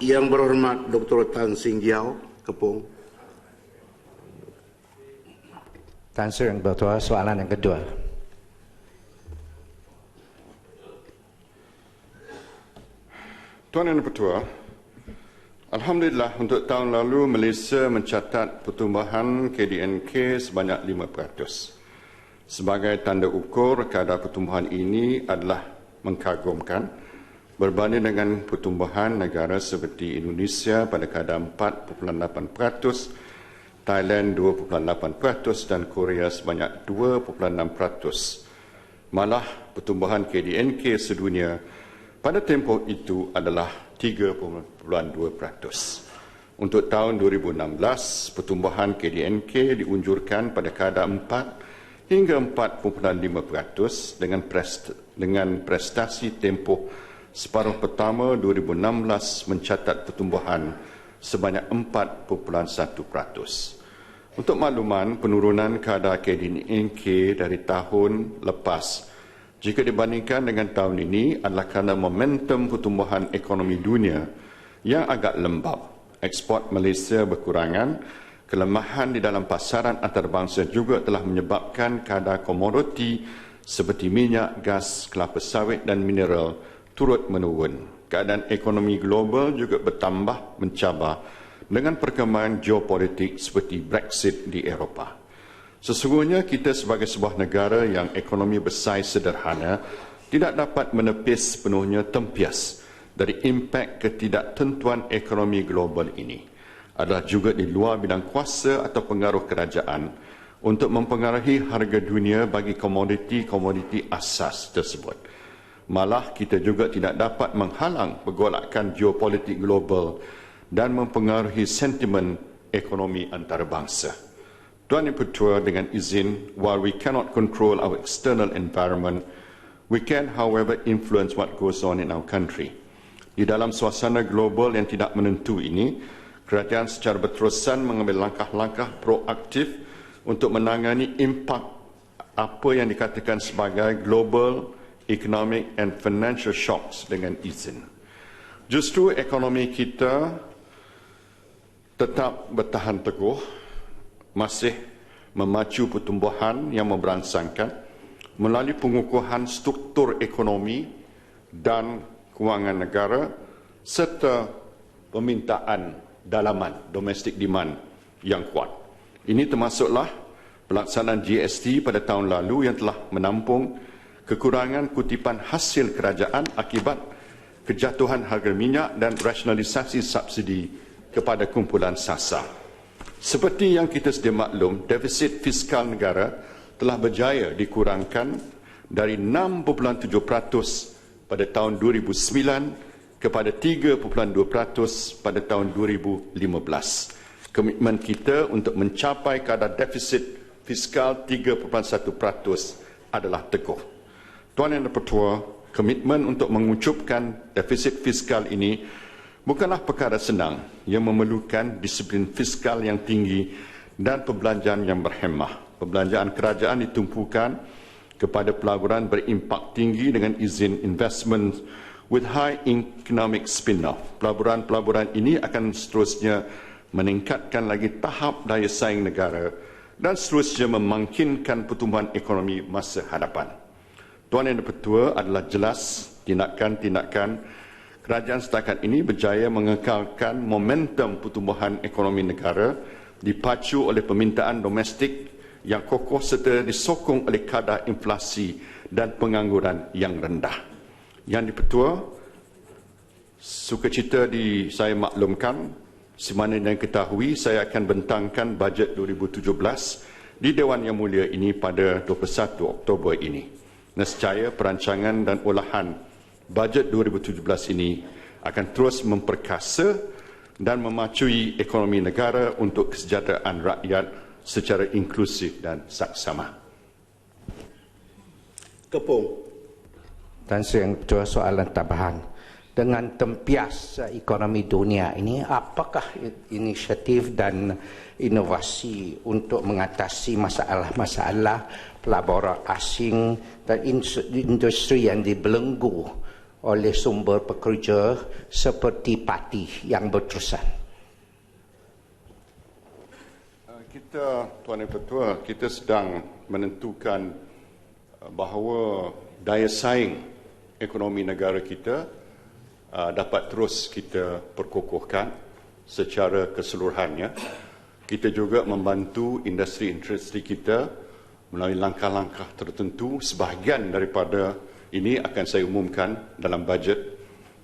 Yang berhormat Dr. Tan Sing Giao, Kepung. Tan Sri Ketua, soalan yang kedua. Tuan Yang Ketua, alhamdulillah untuk tahun lalu Malaysia mencatat pertumbuhan KDNK sebanyak 5%. Sebagai tanda ukur kadar pertumbuhan ini adalah mengagumkan berbanding dengan pertumbuhan negara seperti Indonesia pada kadar 4.8%, Thailand 2.8% dan Korea sebanyak 2.6%. Malah pertumbuhan KDNK sedunia pada tempoh itu adalah 3.2%. Untuk tahun 2016, pertumbuhan KDNK diunjurkan pada kadar 4 hingga 4.5% dengan prestasi tempoh separuh pertama 2016 mencatat pertumbuhan sebanyak 4.1%. Untuk makluman, penurunan kadar KDNK dari tahun lepas jika dibandingkan dengan tahun ini adalah kerana momentum pertumbuhan ekonomi dunia yang agak lembab. Ekspor Malaysia berkurangan, kelemahan di dalam pasaran antarabangsa juga telah menyebabkan kadar komoditi seperti minyak, gas, kelapa sawit dan mineral turut menurun. Keadaan ekonomi global juga bertambah mencabar dengan perkembangan geopolitik seperti Brexit di Eropah. Sesungguhnya kita sebagai sebuah negara yang ekonomi bersaiz sederhana tidak dapat menepis sepenuhnya tempias dari impak ketidaktentuan ekonomi global ini. Adalah juga di luar bidang kuasa atau pengaruh kerajaan untuk mempengaruhi harga dunia bagi komoditi-komoditi asas tersebut. Malah kita juga tidak dapat menghalang pergolakan geopolitik global dan mempengaruhi sentimen ekonomi antarabangsa. Tuan Yang Ketua, dengan izin, while we cannot control our external environment, we can however influence what goes on in our country. Di dalam suasana global yang tidak menentu ini, kerajaan secara berterusan mengambil langkah-langkah proaktif untuk menangani impak apa yang dikatakan sebagai global economic and financial shocks dengan izin. Justru ekonomi kita tetap bertahan teguh, masih memacu pertumbuhan yang memberangsangkan melalui pengukuhan struktur ekonomi dan kewangan negara serta permintaan dalaman, domestic demand yang kuat. Ini termasuklah pelaksanaan GST pada tahun lalu yang telah menampung kekurangan kutipan hasil kerajaan akibat kejatuhan harga minyak dan rasionalisasi subsidi kepada kumpulan SASA. Seperti yang kita sedia maklum, defisit fiskal negara telah berjaya dikurangkan dari 6.7% pada tahun 2009 kepada 3.2% pada tahun 2015. Komitmen kita untuk mencapai kadar defisit fiskal 3.1% adalah teguh. Tuan Yang Ketua, komitmen untuk mengucupkan defisit fiskal ini bukanlah perkara senang yang memerlukan disiplin fiskal yang tinggi dan perbelanjaan yang berhemah. Perbelanjaan kerajaan ditumpukan kepada pelaburan berimpak tinggi dengan izin investment with high economic spin-off. Pelaburan-pelaburan ini akan seterusnya meningkatkan lagi tahap daya saing negara dan seterusnya memangkinkan pertumbuhan ekonomi masa hadapan. Tuan Yang Ketua, adalah jelas tindakan-tindakan kerajaan setakat ini berjaya mengekalkan momentum pertumbuhan ekonomi negara dipacu oleh permintaan domestik yang kokoh serta disokong oleh kadar inflasi dan pengangguran yang rendah. Yang Di-Pertua, sukacita saya maklumkan, semana yang ketahui, saya akan bentangkan bajet 2017 di Dewan Yang Mulia ini pada 21 Oktober ini. Nescaya perancangan dan olahan bajet 2017 ini akan terus memperkasa dan memacui ekonomi negara untuk kesejahteraan rakyat secara inklusif dan saksama. Kepung. Tan Sri Ketua, soalan tambahan. Dengan tempias ekonomi dunia ini, apakah inisiatif dan inovasi untuk mengatasi masalah-masalah pelaburan asing dan industri yang dibelenggu oleh sumber pekerja seperti parti yang berterusan. Kita, Tuan Yang Ketua, kita sedang menentukan bahawa daya saing ekonomi negara kita dapat terus kita perkukuhkan secara keseluruhannya. Kita juga membantu industri-industri kita melalui langkah-langkah tertentu. Sebahagian daripada ini akan saya umumkan dalam bajet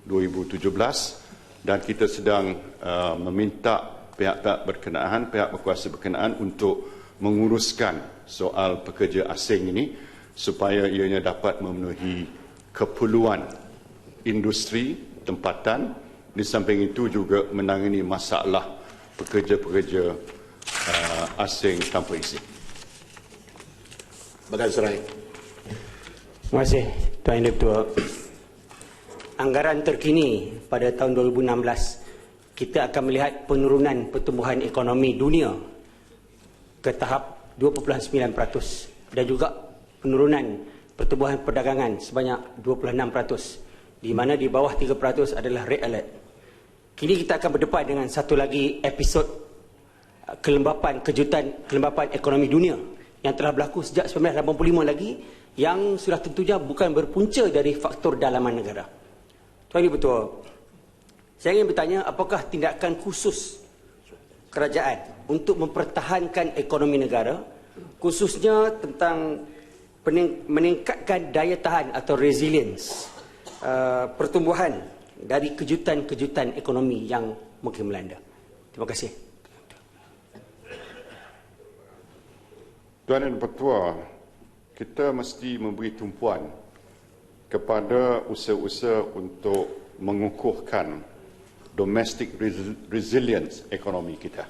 2017 dan kita sedang meminta pihak-pihak berkenaan, pihak berkuasa berkenaan untuk menguruskan soal pekerja asing ini supaya ianya dapat memenuhi keperluan industri tempatan. Di samping itu juga menangani masalah pekerja-pekerja asing tanpa izin. Badan Serai. Terima kasih, Tuan Yang Ketua. Anggaran terkini pada tahun 2016, kita akan melihat penurunan pertumbuhan ekonomi dunia ke tahap 2.9% dan juga penurunan pertumbuhan perdagangan sebanyak 26%, di mana di bawah 3% adalah red alert. Kini kita akan berdepan dengan satu lagi episod kelembapan ekonomi dunia yang telah berlaku sejak 1985 lagi, yang sudah tentunya bukan berpunca dari faktor dalaman negara. Tuan Yang Ketua, saya ingin bertanya, apakah tindakan khusus kerajaan untuk mempertahankan ekonomi negara, khususnya tentang meningkatkan daya tahan atau resilience pertumbuhan dari kejutan-kejutan ekonomi yang mungkin melanda? Terima kasih. Tuan Yang Ketua, kita mesti memberi tumpuan kepada usaha-usaha untuk mengukuhkan domestic resilience ekonomi kita.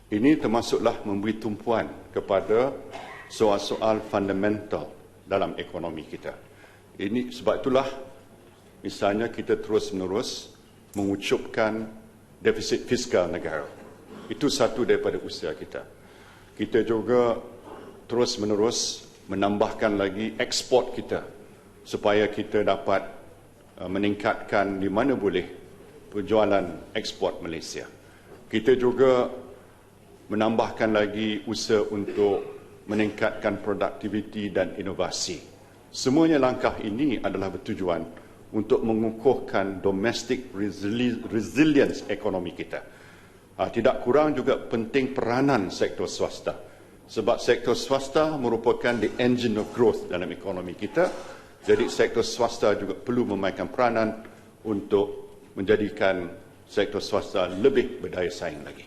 Ini termasuklah memberi tumpuan kepada soal-soal fundamental dalam ekonomi kita. Ini sebab itulah misalnya kita terus-menerus mengucupkan defisit fiskal negara. Itu satu daripada usaha kita. Kita juga terus-menerus menambahkan lagi ekspor kita supaya kita dapat meningkatkan di mana boleh penjualan ekspor Malaysia. Kita juga menambahkan lagi usaha untuk meningkatkan produktiviti dan inovasi. Semuanya langkah ini adalah bertujuan untuk mengukuhkan domestic resilience ekonomi kita. Tidak kurang juga penting peranan sektor swasta. Sebab sektor swasta merupakan the engine of growth dalam ekonomi kita. Jadi sektor swasta juga perlu memainkan peranan untuk menjadikan sektor swasta lebih berdaya saing lagi.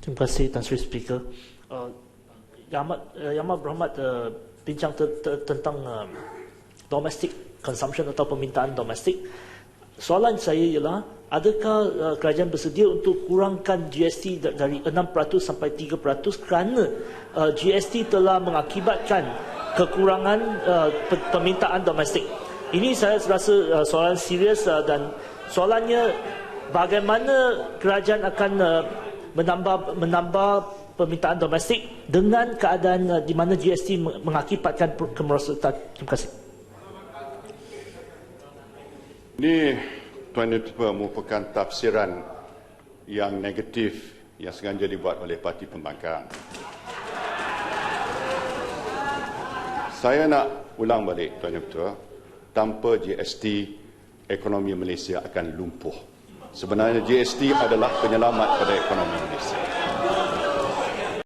Terima kasih, Tan Sri Speaker. Yang amat berhormat bincang tentang domestic consumption atau permintaan domestik. Soalan saya ialah, adakah kerajaan bersedia untuk kurangkan GST dari 6% sampai 3% kerana GST telah mengakibatkan kekurangan permintaan domestik? Ini saya rasa soalan serius dan soalannya, bagaimana kerajaan akan menambah permintaan domestik dengan keadaan di mana GST mengakibatkan kemerosotan? Terima kasih. Ini, Tuan Yang Ketua, merupakan tafsiran yang negatif yang sengaja dibuat oleh parti pembangkang. Saya nak ulang balik, Tuan Yang Ketua, tanpa GST, ekonomi Malaysia akan lumpuh. Sebenarnya GST adalah penyelamat pada ekonomi Malaysia.